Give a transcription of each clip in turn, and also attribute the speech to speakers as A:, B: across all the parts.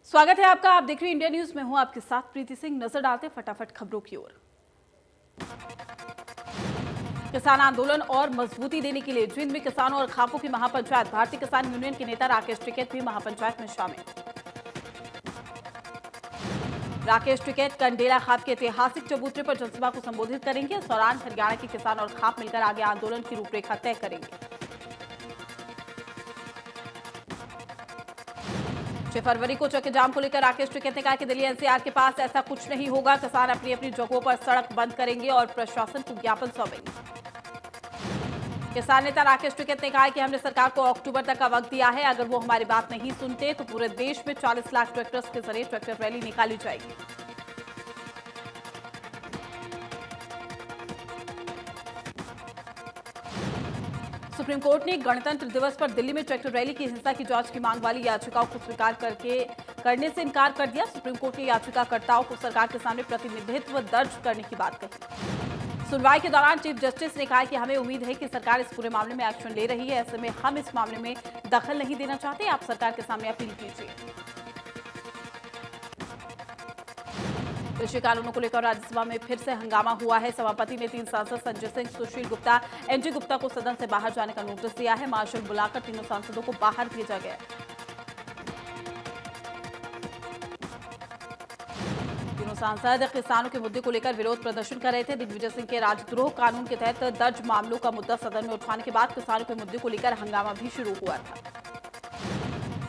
A: स्वागत है आपका। आप देख रहे हैं इंडिया न्यूज में हूं आपके साथ प्रीति सिंह। नजर डालते फटाफट खबरों की ओर। किसान आंदोलन और मजबूती देने के लिए जींद में किसानों और खापों की महापंचायत। भारतीय किसान यूनियन के नेता राकेश टिकैत भी महापंचायत में शामिल। राकेश टिकैत कंडेला खाप के ऐतिहासिक चबूतरे पर जनसभा को संबोधित करेंगे। इस दौरान हरियाणा के किसान और खाप मिलकर आगे आंदोलन की रूपरेखा तय करेंगे। 6 फरवरी को चौके जाम को लेकर राकेश टिकैत ने कहा कि दिल्ली एनसीआर के पास ऐसा कुछ नहीं होगा। किसान अपनी अपनी जगहों पर सड़क बंद करेंगे और प्रशासन को ज्ञापन सौंपेंगे। किसान नेता राकेश टिकैत ने कहा कि हमने सरकार को अक्टूबर तक का वक्त दिया है। अगर वो हमारी बात नहीं सुनते तो पूरे देश में 40 लाख ट्रैक्टर्स के जरिए ट्रैक्टर रैली निकाली जाएगी। सुप्रीम कोर्ट ने गणतंत्र दिवस पर दिल्ली में ट्रैक्टर रैली की हिंसा की जांच की मांग वाली याचिकाओं को स्वीकार करने से इनकार कर दिया। सुप्रीम कोर्ट ने याचिकाकर्ताओं को सरकार के सामने प्रतिनिधित्व दर्ज करने की बात कही। सुनवाई के दौरान चीफ जस्टिस ने कहा कि हमें उम्मीद है कि सरकार इस पूरे मामले में एक्शन ले रही है। ऐसे में हम इस मामले में दखल नहीं देना चाहते। आप सरकार के सामने अपील कीजिए। कृषि कानूनों को लेकर राज्यसभा में फिर से हंगामा हुआ है। सभापति ने 3 सांसद संजय सिंह, सुशील गुप्ता, एनजी गुप्ता को सदन से बाहर जाने का नोटिस दिया है। मार्शल बुलाकर तीनों सांसदों को बाहर भेजा गया। तीनों सांसद किसानों के मुद्दे को लेकर विरोध प्रदर्शन कर रहे थे। दिग्विजय सिंह के राजद्रोह कानून के तहत दर्ज मामलों का मुद्दा सदन में उठाने के बाद किसानों के मुद्दे को लेकर हंगामा भी शुरू हुआ था।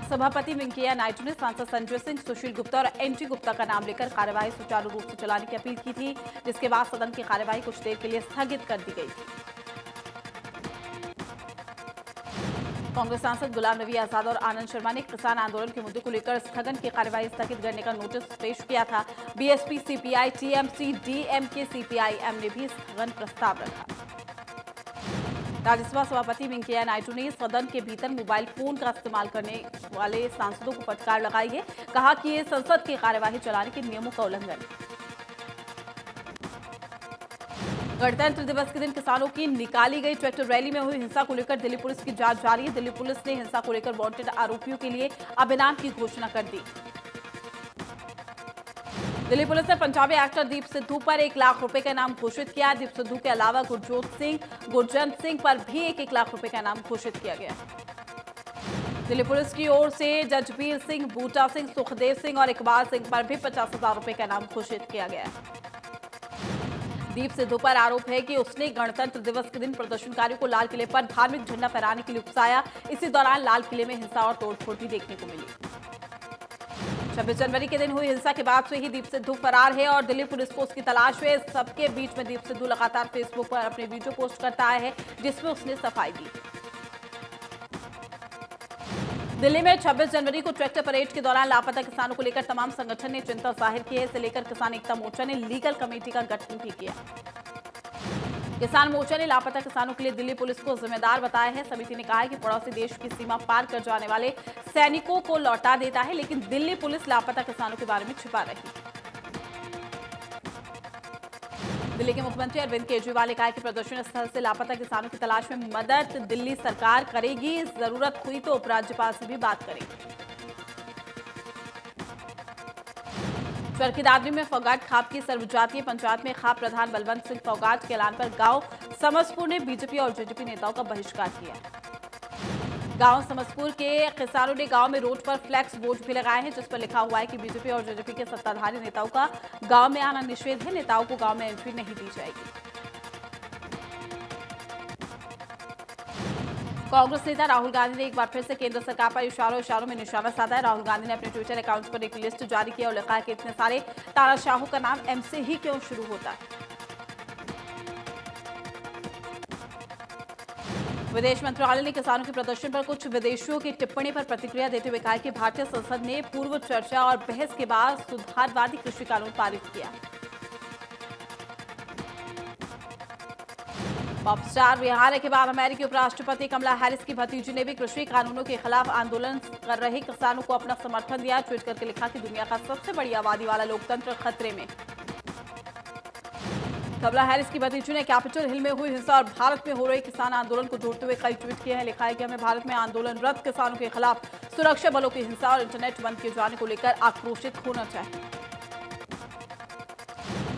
A: सभापति वेंकैया नायडू ने सांसद संजय सिंह, सुशील गुप्ता और एनजी गुप्ता का नाम लेकर कार्यवाही सुचारू रूप से चलाने की अपील की थी, जिसके बाद सदन की कार्यवाही कुछ देर के लिए स्थगित कर दी गई थी। कांग्रेस सांसद गुलाम नबी आजाद और आनंद शर्मा ने किसान आंदोलन के मुद्दे को लेकर स्थगन की कार्यवाही स्थगित करने का नोटिस पेश किया था। BSP, CPI, TMC, DMK, CPIM ने भी स्थगन प्रस्ताव रखा। राज्यसभा सभापति वेंकैया नायडू ने सदन के भीतर मोबाइल फोन का इस्तेमाल करने वाले सांसदों को फटकार लगाई है। कहा कि ये संसद की कार्यवाही चलाने के नियमों का उल्लंघन है। गणतंत्र दिवस के दिन किसानों की निकाली गई ट्रैक्टर रैली में हुई हिंसा को लेकर दिल्ली पुलिस की जांच जारी है। दिल्ली पुलिस ने हिंसा को लेकर वांटेड आरोपियों के लिए अब इनाम की घोषणा कर दी। दिल्ली पुलिस ने पंजाबी एक्टर दीप सिद्धू पर 1 लाख रुपए का इनाम घोषित किया। दीप सिद्धू के अलावा गुरजंत सिंह पर भी 1 लाख रुपए का इनाम घोषित किया गया। दिल्ली पुलिस की ओर से जजबीर सिंह, बूटा सिंह, सुखदेव सिंह और इकबाल सिंह पर भी 50,000 रुपए का इनाम घोषित किया गया। दीप सिद्धू पर आरोप है कि उसने गणतंत्र दिवस के दिन प्रदर्शनकारियों को लाल किले पर धार्मिक झंडा फहराने के लिए उकसाया। इसी दौरान लाल किले में हिंसा और तोड़फोड़ भी देखने को मिली। 26 जनवरी के दिन हुई हिंसा के बाद से ही दीप सिद्धू फरार है और दिल्ली पुलिस को उसकी तलाश है। सबके बीच में दीप सिद्धू लगातार फेसबुक पर अपने वीडियो पोस्ट करता आया है, जिसमें उसने सफाई दी। दिल्ली में 26 जनवरी को ट्रैक्टर परेड के दौरान लापता किसानों को लेकर तमाम संगठन ने चिंता जाहिर की है। इसे लेकर किसान एकता मोर्चा ने लीगल कमेटी का गठन भी किया। किसान मोर्चा ने लापता किसानों के लिए दिल्ली पुलिस को जिम्मेदार बताया है। समिति ने कहा है कि पड़ोसी देश की सीमा पार कर जाने वाले सैनिकों को लौटा देता है, लेकिन दिल्ली पुलिस लापता किसानों के बारे में छिपा रही। दिल्ली के मुख्यमंत्री अरविंद केजरीवाल ने कहा कि प्रदर्शन स्थल से लापता किसानों की तलाश में मदद दिल्ली सरकार करेगी। जरूरत हुई तो उपराज्यपाल से भी बात करेगी। चरखी दादरी में फोगाट खाप की सर्वजातीय पंचायत में खाप प्रधान बलवंत सिंह फोगाट के ऐलान पर गांव समसपुर ने बीजेपी और जेजेपी नेताओं का बहिष्कार किया। गांव समसपुर के किसानों ने गांव में रोड पर फ्लैक्स बोर्ड भी लगाए हैं, जिस पर लिखा हुआ है कि बीजेपी और जेजेपी के सत्ताधारी नेताओं का गांव में आना निषेध है। नेताओं को गांव में एंट्री नहीं दी जाएगी। कांग्रेस नेता राहुल गांधी ने एक बार फिर से केंद्र सरकार पर इशारों में निशाना साधा है। राहुल गांधी ने अपने ट्विटर अकाउंट पर एक लिस्ट जारी किया और लिखा है कि इतने सारे तानाशाहों का नाम एम से ही क्यों शुरू होता है। विदेश मंत्रालय ने किसानों के प्रदर्शन पर कुछ विदेशियों की टिप्पणी पर प्रतिक्रिया देते हुए कहा है कि भारतीय संसद ने पूर्व चर्चा और बहस के बाद सुधारवादी कृषि कानून पारित किया। पॉप स्टार बिहार के बाद अमेरिकी उपराष्ट्रपति कमला हैरिस की भतीजी ने भी कृषि कानूनों के खिलाफ आंदोलन कर रहे किसानों को अपना समर्थन दिया। ट्वीट करके लिखा कि दुनिया का सबसे बड़ी आबादी वाला लोकतंत्र खतरे में। कमला हैरिस की भतीजी ने कैपिटल हिल में हुई हिंसा और भारत में हो रहे किसान आंदोलन को जोड़ते हुए कई ट्वीट किए हैं। लिखा है कि हमें भारत में आंदोलनरत किसानों के खिलाफ सुरक्षा बलों की हिंसा और इंटरनेट बंद किए जाने को लेकर आक्रोशित होना चाहिए।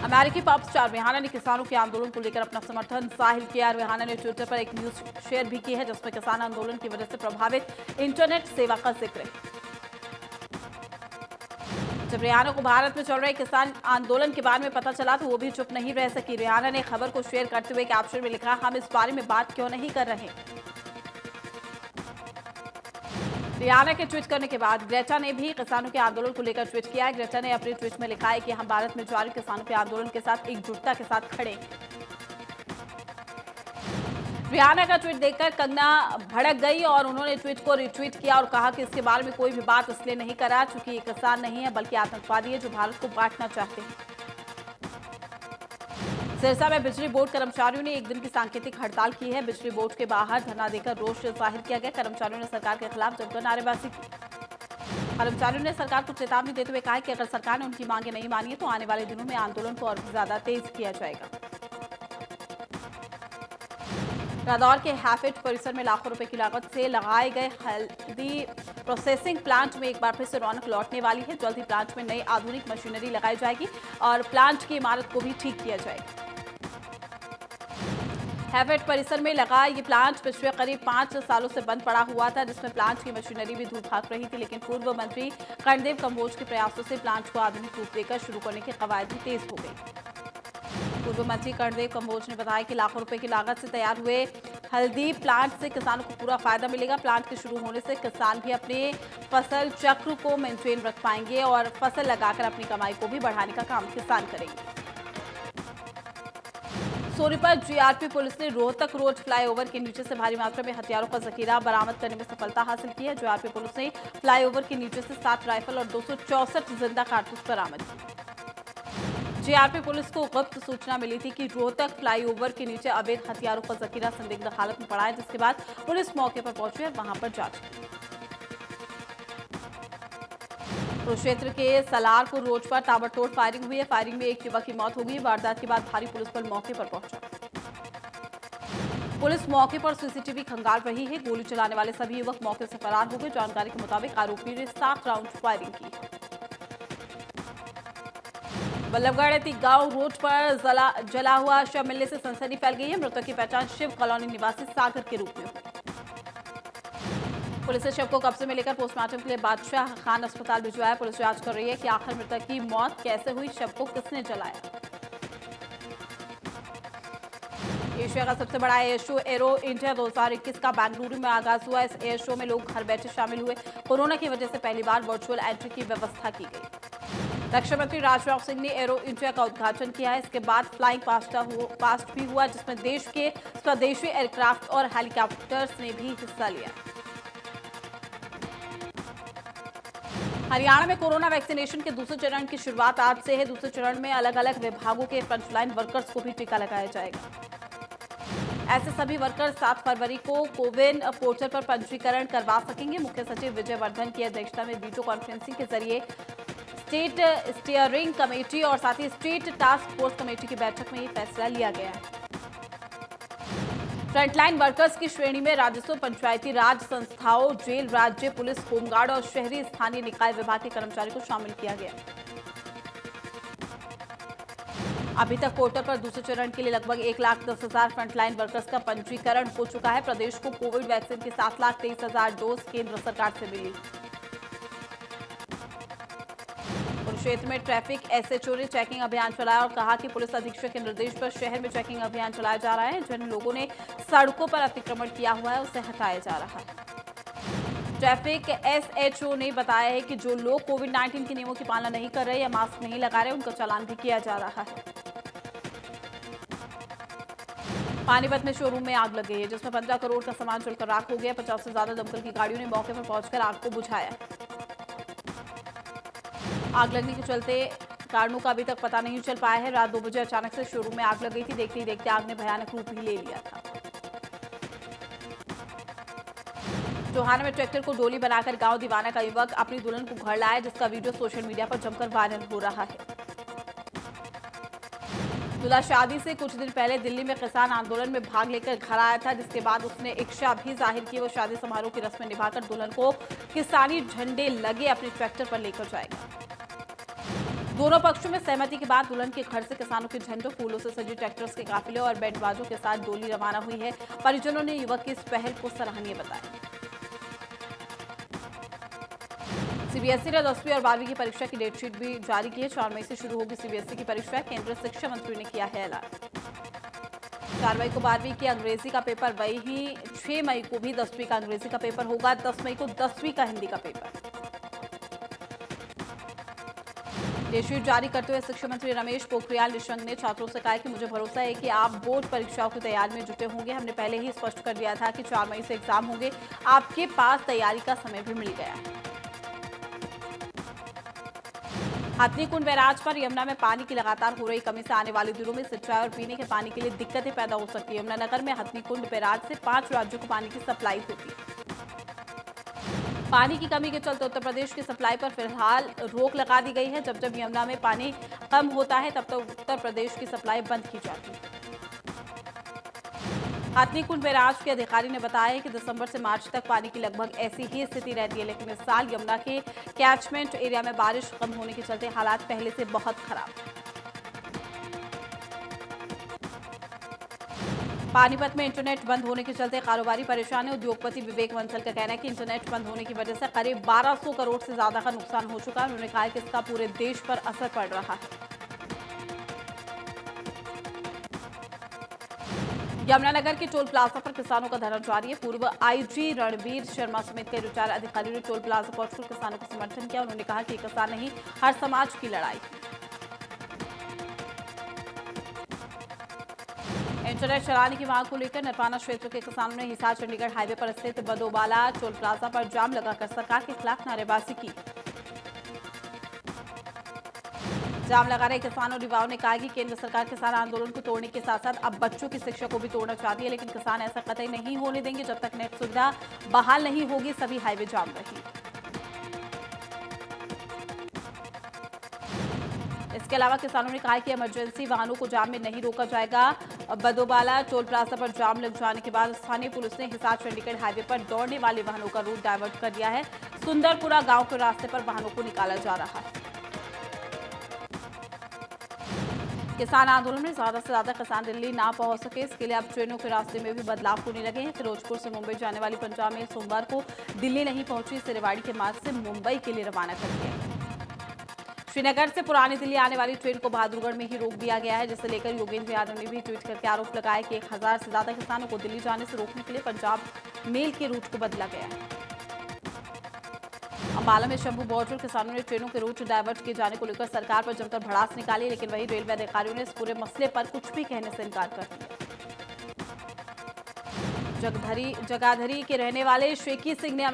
A: अमेरिकी पॉप स्टार रिहाना ने किसानों के आंदोलन को लेकर अपना समर्थन जाहिर किया। रिहाना ने ट्विटर पर एक न्यूज शेयर भी की है जिसमें किसान आंदोलन की वजह से प्रभावित इंटरनेट सेवा का जिक्र है। जब रिहाना को भारत में चल रहे किसान आंदोलन के बारे में पता चला तो वो भी चुप नहीं रह सकी। रिहाना ने खबर को शेयर करते हुए कैप्शन में लिखा, हम इस बारे में बात क्यों नहीं कर रहे। रिहाना के ट्वीट करने के बाद ग्रेटा ने भी किसानों के आंदोलन को लेकर ट्वीट किया है। ग्रेटा ने अपने ट्वीट में लिखा है कि हम भारत में जारी किसानों के आंदोलन के साथ एकजुटता के साथ खड़े हैं। रिहाना का ट्वीट देखकर कंगना भड़क गई और उन्होंने ट्वीट को रिट्वीट किया और कहा कि इसके बारे में कोई भी बात इसलिए नहीं करा चूंकि ये किसान नहीं है बल्कि आतंकवादी है जो भारत को बांटना चाहते हैं। सिरसा में बिजली बोर्ड कर्मचारियों ने एक दिन की सांकेतिक हड़ताल की है। बिजली बोर्ड के बाहर धरना देकर रोष जाहिर किया गया। कर्मचारियों ने सरकार के खिलाफ जमकर नारेबाजी की। कर्मचारियों ने सरकार को चेतावनी देते हुए कहा कि अगर सरकार ने उनकी मांगे नहीं मानी तो आने वाले दिनों में आंदोलन को और भी ज्यादा तेज किया जाएगा। रादौर के हैफेड परिसर में लाखों रुपए की लागत से लगाए गए हल्दी प्रोसेसिंग प्लांट में एक बार फिर से रौनक लौटने वाली है। जल्द ही प्लांट में नई आधुनिक मशीनरी लगाई जाएगी और प्लांट की इमारत को भी ठीक किया जाएगा। हैफेड परिसर में लगा ये प्लांट पिछले करीब 5 सालों से बंद पड़ा हुआ था जिसमें प्लांट की मशीनरी भी धूल भाग रही थी, लेकिन पूर्व मंत्री कर्णदेव कंबोज के प्रयासों से प्लांट को आधुनिक रूप देकर शुरू करने की कवायद भी तेज हो गई। पूर्व मंत्री कर्णदेव कंबोज ने बताया कि लाखों रुपए की लागत से तैयार हुए हल्दी प्लांट से किसानों को पूरा फायदा मिलेगा। प्लांट के शुरू होने से किसान भी अपने फसल चक्र को मेंटेन रख पाएंगे और फसल लगाकर अपनी कमाई को भी बढ़ाने का काम किसान करेंगे। सोनीपत जीआरपी पुलिस ने रोहतक रोड फ्लाईओवर के नीचे से भारी मात्रा में हथियारों का जखीरा बरामद करने में सफलता हासिल की है। जीआरपी पुलिस ने फ्लाईओवर के नीचे से 7 राइफल और 264 जिंदा कारतूस बरामद किए। जीआरपी पुलिस को गुप्त सूचना मिली थी कि रोहतक फ्लाईओवर के नीचे अवैध हथियारों का जखीरा संदिग्ध हालत में पड़ा है, जिसके बाद पुलिस मौके पर पहुंची और वहां पर जांच की। कुरुक्षेत्र के सलारपुर रोड पर ताबड़तोड़ फायरिंग हुई है। फायरिंग में एक युवक की मौत हो गई। वारदात के बाद भारी पुलिस बल मौके पर पहुंचा। पुलिस मौके पर सीसीटीवी खंगाल रही है। गोली चलाने वाले सभी युवक मौके से फरार हो गए। जानकारी के मुताबिक आरोपी ने 7 राउंड फायरिंग की। बल्लभगढ़ गांव रोड पर जला हुआ शव मिलने से सनसनी फैल गई है। मृतक की पहचान शिव कॉलोनी निवासी सागर के रूप में हुई। पुलिस ने शव को कब्जे में लेकर पोस्टमार्टम के लिए बादशाह खान अस्पताल भिजवाया। पुलिस जांच कर रही है कि आखिर मृतक की मौत कैसे हुई, शव को किसने जलाया। एशिया का सबसे बड़ा एयर शो एरो इंडिया 2021 का बेंगलुरु में आगाज हुआ। इस एयर शो में लोग घर बैठे शामिल हुए। कोरोना की वजह से पहली बार वर्चुअल एंट्री की व्यवस्था की गई। रक्षा मंत्री राजनाथ सिंह ने एरो इंडिया का उद्घाटन किया है। इसके बाद फ्लाइंग पास्ट भी हुआ जिसमें देश के स्वदेशी एयरक्राफ्ट और हेलीकॉप्टर्स ने भी हिस्सा लिया। हरियाणा में कोरोना वैक्सीनेशन के दूसरे चरण की शुरुआत आज से है। दूसरे चरण में अलग अलग विभागों के फ्रंटलाइन वर्कर्स को भी टीका लगाया जाएगा। ऐसे सभी वर्कर्स 7 फरवरी को कोविन पोर्टल पर पंजीकरण करवा सकेंगे। मुख्य सचिव विजय वर्धन की अध्यक्षता में वीडियो कॉन्फ्रेंसिंग के जरिए स्टेट स्टीयरिंग कमेटी और साथ ही स्टेट टास्क फोर्स कमेटी की बैठक में ये फैसला लिया गया है। फ्रंटलाइन वर्कर्स की श्रेणी में राजस्व, पंचायती राज संस्थाओं, जेल, राज्य पुलिस, होमगार्ड और शहरी स्थानीय निकाय विभाग के कर्मचारी को शामिल किया गया। अभी तक पोर्टल पर दूसरे चरण के लिए लगभग 1,10,000 फ्रंटलाइन वर्कर्स का पंजीकरण हो चुका है। प्रदेश को कोविड वैक्सीन की 7,23,000 डोज केंद्र सरकार से मिली। कुरुक्षेत्र में ट्रैफिक एसएचओ ने चेकिंग अभियान चलाया और कहा कि पुलिस अधीक्षक के निर्देश पर शहर में चेकिंग अभियान चलाया जा रहा है। जिन लोगों ने सड़कों पर अतिक्रमण किया हुआ है उसे हटाया जा रहा है। ट्रैफिक एसएचओ ने बताया है कि जो लोग कोविड-19 के नियमों की पालना नहीं कर रहे या मास्क नहीं लगा रहे उनका चालान भी किया जा रहा है। पानीपत में शोरूम में आग लग गई है जिसमें 15 करोड़ का सामान जलकर राख हो गया। 50 से ज्यादा दमकल की गाड़ियों ने मौके पर पहुंचकर आग को बुझाया। आग लगने के चलते कारणों का अभी तक पता नहीं चल पाया है। रात 2 बजे अचानक से शोरूम में आग लग गई थी। देखते ही देखते आग ने भयानक रूप ही ले लिया था। टोहाना में ट्रैक्टर को डोली बनाकर गांव दीवाना का युवक अपनी दुल्हन को घर लाया जिसका वीडियो सोशल मीडिया पर जमकर वायरल हो रहा है। दूल्हा शादी से कुछ दिन पहले दिल्ली में किसान आंदोलन में भाग लेकर घर आया था, जिसके बाद उसने इच्छा भी जाहिर की वो शादी समारोह की रस्में निभाकर दुल्हन को किसानी झंडे लगे अपने ट्रैक्टर पर लेकर जाएगा। दोनों पक्षों में सहमति के बाद दुल्हन के घर से किसानों के झंडों, फूलों से सजी ट्रैक्टर्स के काफिले और बैंड बाजों के साथ डोली रवाना हुई है। परिजनों ने युवक की इस पहल को सराहनीय बताया। सीबीएसई ने 10वीं और 12वीं की परीक्षा की डेटशीट भी जारी की है। 4 मई से शुरू होगी सीबीएसई की परीक्षा, केंद्रीय शिक्षा मंत्री ने किया है ऐलान। 4 मई को 12वीं की अंग्रेजी का पेपर, वहीं 6 मई को भी 10वीं का अंग्रेजी का पेपर होगा। 10 मई को 10वीं का हिंदी का पेपर। डेटशीट जारी करते हुए शिक्षा मंत्री रमेश पोखरियाल निशंक ने छात्रों से कहा कि मुझे भरोसा है कि आप बोर्ड परीक्षाओं की तैयारी में जुटे होंगे। हमने पहले ही स्पष्ट कर दिया था कि 4 मई से एग्जाम होंगे। आपके पास तैयारी का समय भी मिल गया है। हथनीकुंड बैराज पर यमुना में पानी की लगातार हो रही कमी से आने वाले दिनों में सिंचाई और पीने के पानी के लिए दिक्कतें पैदा हो सकती है। यमुनानगर में हथनीकुंड बैराज से 5 राज्यों को पानी की सप्लाई होती है। पानी की कमी के चलते उत्तर प्रदेश की सप्लाई पर फिलहाल रोक लगा दी गई है। जब जब यमुना में पानी कम होता है तब तक उत्तर प्रदेश की सप्लाई बंद की जाती है। हथनीकुंड बैराज के अधिकारी ने बताया कि दिसंबर से मार्च तक पानी की लगभग ऐसी ही स्थिति रहती है, लेकिन इस साल यमुना के कैचमेंट एरिया में बारिश कम होने के चलते हालात पहले से बहुत खराब। पानीपत में इंटरनेट बंद होने के चलते कारोबारी परेशान है। उद्योगपति विवेक बंसल का कहना है कि इंटरनेट बंद होने की वजह से करीब 1200 करोड़ से ज्यादा का नुकसान हो चुका है। उन्होंने कहा कि इसका पूरे देश पर असर पड़ रहा है। यमुनानगर के टोल प्लाजा पर किसानों का धरना जारी है। पूर्व आईजी रणबीर शर्मा समेत कई रिटायर्ड अधिकारियों ने टोल प्लाजा पहुंचकर किसानों का समर्थन किया। उन्होंने कहा कि किसान नहीं, हर समाज की लड़ाई। इंटरनेट चलाने की मांग को लेकर नरपाना क्षेत्र के किसानों ने हिसार चंडीगढ़ हाईवे पर स्थित बदोबाला टोल प्लाजा पर जाम लगाकर सरकार के खिलाफ नारेबाजी की। जाम लगा रहे किसानों और युवाओं ने कहा कि केंद्र सरकार किसान आंदोलन को तोड़ने के साथ साथ अब बच्चों की शिक्षा को भी तोड़ना चाहती है, लेकिन किसान ऐसा कतई नहीं होने देंगे। जब तक नेट सुविधा बहाल नहीं होगी सभी हाईवे जाम रहेंगे। इसके अलावा किसानों ने कहा कि इमरजेंसी वाहनों को जाम में नहीं रोका जाएगा। बदोबाला टोल प्लाजा पर जाम लग जाने के बाद स्थानीय पुलिस ने हिसार चंडीगढ़ हाईवे पर दौड़ने वाले वाहनों का रूट डायवर्ट कर दिया है। सुंदरपुरा गांव के रास्ते पर वाहनों को निकाला जा रहा है। किसान आंदोलन में ज्यादा से ज्यादा किसान दिल्ली ना पहुंच सके, इसके लिए अब ट्रेनों के रास्ते में भी बदलाव होने लगे हैं। फिरोजपुर से मुंबई जाने वाली पंजाब मेल सोमवार को दिल्ली नहीं पहुंची, इसे रेवाड़ी के मार्ग से मुंबई के लिए रवाना कर दिया गया। श्रीनगर से पुरानी दिल्ली आने वाली ट्रेन को बहादुरगढ़ में ही रोक दिया गया है, जिसे लेकर योगेंद्र यादव ने भी ट्वीट करके आरोप लगाया कि 1000 से ज्यादा किसानों को दिल्ली जाने से रोकने के लिए पंजाब मेल के रूट को बदला गया है। अंबाला में शंभू बॉर्डर किसानों ने ट्रेनों के रूट डायवर्ट किए जाने को लेकर सरकार पर जमकर भड़ास निकाली, लेकिन वहीं रेलवे अधिकारियों ने इस पूरे मसले पर कुछ भी कहने से इनकार कर दिया। जगाधरी के रहने वाले शेखी सिंह ने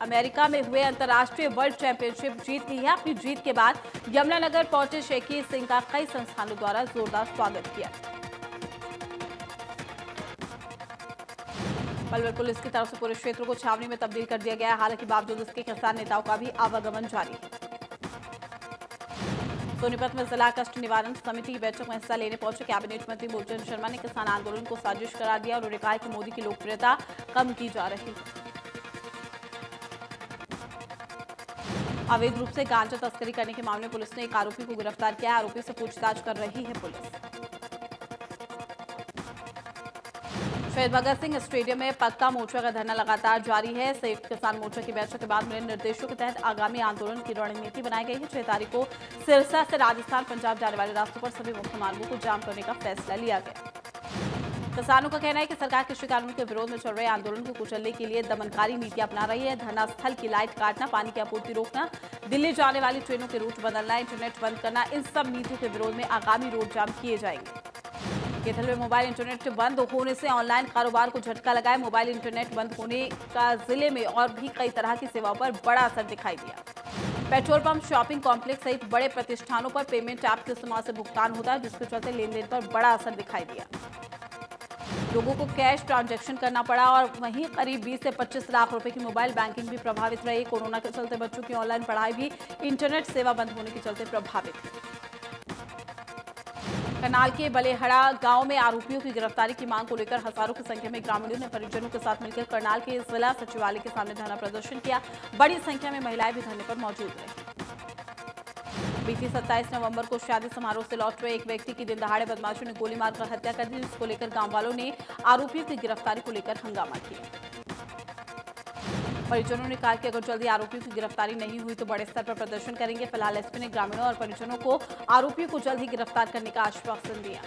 A: अमेरिका में हुए अंतर्राष्ट्रीय वर्ल्ड चैंपियनशिप जीत ली है। अपनी जीत के बाद यमुनानगर पहुंचे शेखी सिंह का कई संस्थानों द्वारा जोरदार स्वागत किया। पलवल पुलिस की तरफ से पूरे क्षेत्र को छावनी में तब्दील कर दिया गया है। हालांकि बावजूद इसके किसान नेताओं का भी आवागमन जारी है। सोनीपत में जिला कष्ट निवारण समिति की बैठक में हिस्सा लेने पहुंचे कैबिनेट मंत्री मूलचंद शर्मा ने किसान आंदोलन को साजिश करार दिया। उन्होंने कहा कि मोदी की लोकप्रियता कम की जा रही है। अवैध रूप से गांजा तस्करी करने के मामले में पुलिस ने एक आरोपी को गिरफ्तार किया। आरोपी से पूछताछ कर रही है पुलिस। शहीद भगत सिंह स्टेडियम में पक्का मोर्चा का धरना लगातार जारी है। संयुक्त किसान मोर्चा की बैठक के बाद मिले निर्देशों के तहत आगामी आंदोलन की रणनीति बनाई गई है। 6 तारीख को सिरसा से राजस्थान पंजाब जाने वाले रास्तों पर सभी मुख्य मार्गों को जाम करने का फैसला लिया गया। किसानों का कहना है कि सरकार कृषि कानून के विरोध में चल रहे आंदोलन को कुचलने के लिए दमनकारी नीति अपना रही है। धरना स्थल की लाइट काटना, पानी की आपूर्ति रोकना, दिल्ली जाने वाली ट्रेनों के रूट बदलना, इंटरनेट बंद करना, इन सब नीतियों के विरोध में आगामी रोड जाम किए जाएंगे। कैथल में मोबाइल इंटरनेट बंद होने से ऑनलाइन कारोबार को झटका लगा है। मोबाइल इंटरनेट बंद होने का जिले में और भी कई तरह की सेवाओं पर बड़ा असर दिखाई दिया। पेट्रोल पंप, शॉपिंग कॉम्प्लेक्स सहित बड़े प्रतिष्ठानों पर पेमेंट ऐप के इस्तेमाल से भुगतान होता है, जिसके चलते लेन देन पर बड़ा असर दिखाई दिया। लोगों को कैश ट्रांजैक्शन करना पड़ा और वहीं करीब 20 से 25 लाख रुपए की मोबाइल बैंकिंग भी प्रभावित रही। कोरोना के चलते बच्चों की ऑनलाइन पढ़ाई भी इंटरनेट सेवा बंद होने के चलते प्रभावित हुई। करनाल के बलेहड़ा गांव में आरोपियों की गिरफ्तारी की मांग को लेकर हजारों की संख्या में ग्रामीणों ने परिजनों के साथ मिलकर करनाल के जिला सचिवालय के सामने धरना प्रदर्शन किया। बड़ी संख्या में महिलाएं भी धरने पर मौजूद रही। बीती 27 नवंबर को शादी समारोह से लौट रहे एक व्यक्ति की दिन दहाड़े बदमाशों ने गोली मारकर हत्या कर दी, जिसको लेकर गांव वालों ने आरोपियों की गिरफ्तारी को लेकर हंगामा किया। परिजनों ने कहा कि अगर जल्दी आरोपियों की गिरफ्तारी नहीं हुई तो बड़े स्तर पर प्रदर्शन करेंगे। फिलहाल एसपी ने ग्रामीणों और परिजनों को आरोपियों को जल्द ही गिरफ्तार करने का आश्वासन दिया।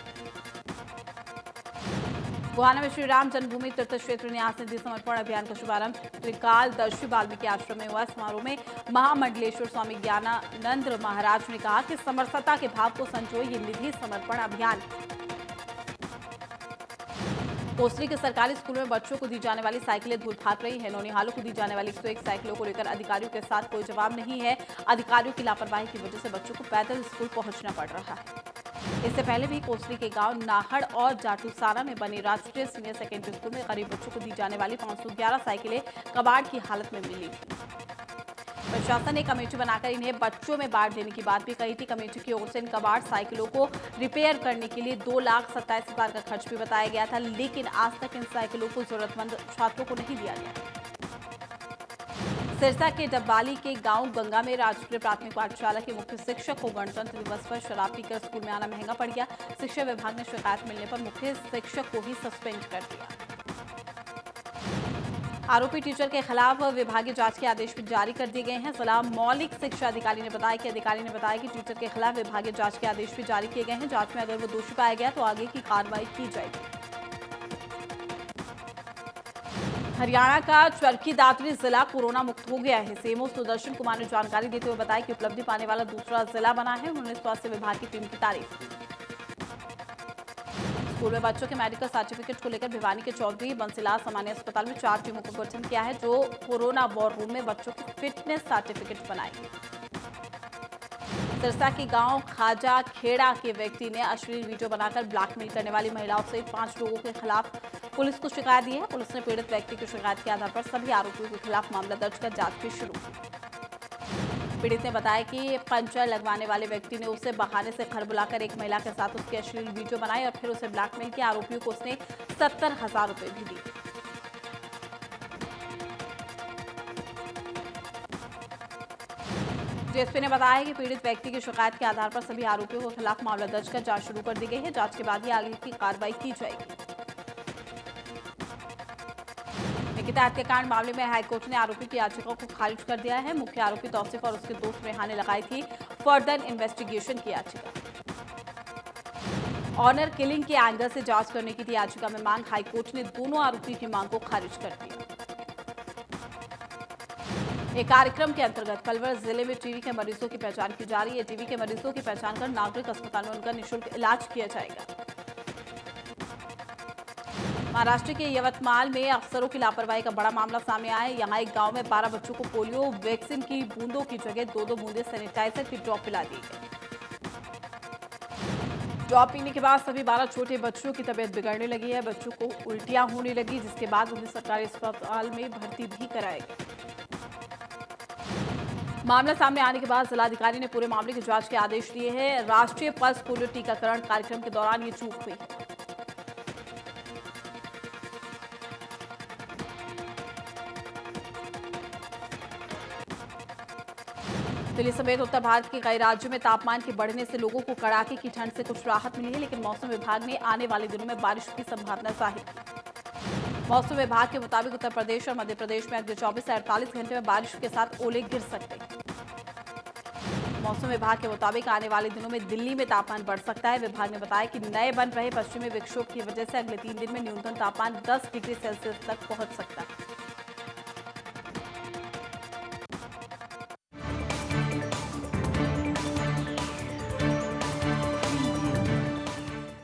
A: गोहाना में श्री राम जन्मभूमि तीर्थ क्षेत्र न्यास निधि समर्पण अभियान का शुभारंभ त्रिकालदर्शी वाल्मीकि आश्रम में हुआ। समारोह में महामंडलेश्वर स्वामी ज्ञानानंद महाराज ने कहा कि समरसता के भाव को संजोए ये निधि समर्पण अभियान। कोसली के सरकारी स्कूल में बच्चों को दी जाने वाली साइकिलें धूल भाग रही है। नौनिहालों को दी जाने वाली 101 साइकिलों को लेकर अधिकारियों के साथ कोई जवाब नहीं है। अधिकारियों की लापरवाही की वजह से बच्चों को पैदल स्कूल पहुंचना पड़ रहा है। इससे पहले भी कोसली के गांव नाहड़ और जाटूसारा में बने राष्ट्रीय सीनियर सेकेंडरी स्कूल में गरीब बच्चों को दी जाने वाली 511 साइकिलें कबाड़ की हालत में मिली थी। प्रशासन ने कमेटी बनाकर इन्हें बच्चों में बांट देने की बात भी कही थी। कमेटी की ओर से इन कबाड़ साइकिलों को रिपेयर करने के लिए 2,27,000 का खर्च भी बताया गया था, लेकिन आज तक इन साइकिलों को जरूरतमंद छात्रों को नहीं दिया गया। सिरसा के डब्बाली के गांव गंगा में राजकीय प्राथमिक पाठशाला के मुख्य शिक्षक को गणतंत्र दिवस पर शराब पीकर स्कूल में आना महंगा पड़ गया। शिक्षा विभाग ने शिकायत मिलने पर मुख्य शिक्षक को ही सस्पेंड कर दिया। आरोपी टीचर के खिलाफ विभागीय जांच के आदेश भी जारी कर दिए गए हैं। जिला मौलिक शिक्षा अधिकारी ने बताया कि टीचर के खिलाफ विभागीय जांच के आदेश भी जारी किए गए हैं। जांच में अगर वो दोषी पाया गया तो आगे की कार्रवाई की जाएगी। हरियाणा का चरखी दादरी जिला कोरोना मुक्त हो गया है। सीएमओ सुदर्शन कुमार ने जानकारी देते हुए बताया कि उपलब्धि पाने वाला दूसरा जिला बना है। उन्होंने स्वास्थ्य विभाग की टीम की तारीफ की। स्कूल में बच्चों के मेडिकल सर्टिफिकेट को लेकर भिवानी के चौधरी बंसीलाल सामान्य अस्पताल में 4 टीमों को गठन किया है, जो कोरोना वॉर रूम में बच्चों की फिटनेस सर्टिफिकेट बनाएंगे। सिरसा के गांव खाजा खेड़ा के व्यक्ति ने अश्लील वीडियो बनाकर ब्लैकमेल करने वाली महिलाओं से 5 लोगों के खिलाफ पुलिस को शिकायत दी है। पुलिस ने पीड़ित व्यक्ति की शिकायत के आधार पर सभी आरोपियों के खिलाफ मामला दर्ज कर जांच भी शुरू की। पीड़ित ने बताया कि पंचर लगवाने वाले व्यक्ति ने उसे बहाने से घर बुलाकर एक महिला के साथ उसकी अश्लील वीडियो बनाई और फिर उसे ब्लैकमेल किया। आरोपियों को उसने 70,000 रुपए भी दिए। डीएसपी ने बताया कि पीड़ित व्यक्ति की शिकायत के आधार पर सभी आरोपियों के खिलाफ मामला दर्ज कर जांच शुरू कर दी गई है। जांच के बाद ही आगे की कार्रवाई की जाएगी। निकिता हत्याकांड मामले में हाईकोर्ट ने आरोपी की याचिका को खारिज कर दिया है। मुख्य आरोपी तौसीफ और उसके दोस्त रेहान ने लगाई थी फर्दर इन्वेस्टिगेशन की याचिका। ऑनर किलिंग के एंगल से जांच करने की थी याचिका में मांग। हाईकोर्ट ने दोनों आरोपियों की मांग को खारिज कर दिया। एक कार्यक्रम के अंतर्गत पलवल जिले में टीबी के मरीजों की पहचान की जा रही है। टीबी के मरीजों की पहचान कर नागरिक अस्पताल में उनका निःशुल्क इलाज किया जाएगा। महाराष्ट्र के यवतमाल में अफसरों की लापरवाही का बड़ा मामला सामने आया है। यहाँ एक गांव में 12 बच्चों को पोलियो वैक्सीन की बूंदों की जगह 2-2 बूंदे सैनिटाइजर की ड्रॉप पिला दी गई। ड्रॉप पीने के बाद सभी 12 छोटे बच्चों की तबीयत बिगड़ने लगी है। बच्चों को उल्टियां होने लगी, जिसके बाद उन्हें सरकारी अस्पताल में भर्ती भी कराया गया। मामला सामने आने के बाद जिलाधिकारी ने पूरे मामले की जांच के आदेश दिए हैं। राष्ट्रीय पल्स पोलियो टीकाकरण कार्यक्रम के दौरान ये चूक हुई। दिल्ली समेत उत्तर भारत के कई राज्यों में तापमान के बढ़ने से लोगों को कड़ाके की ठंड से कुछ राहत मिली है, लेकिन मौसम विभाग ने आने वाले दिनों में बारिश की संभावना जाहिर की। मौसम विभाग के मुताबिक उत्तर प्रदेश और मध्य प्रदेश में अगले 24 से 48 घंटे में बारिश के साथ ओले गिर सकते हैं। मौसम विभाग के मुताबिक आने वाले दिनों में दिल्ली में तापमान बढ़ सकता है। विभाग ने बताया कि नए बन रहे पश्चिमी विक्षोभ की वजह से अगले 3 दिन में न्यूनतम तापमान 10 डिग्री सेल्सियस तक पहुंच सकता है।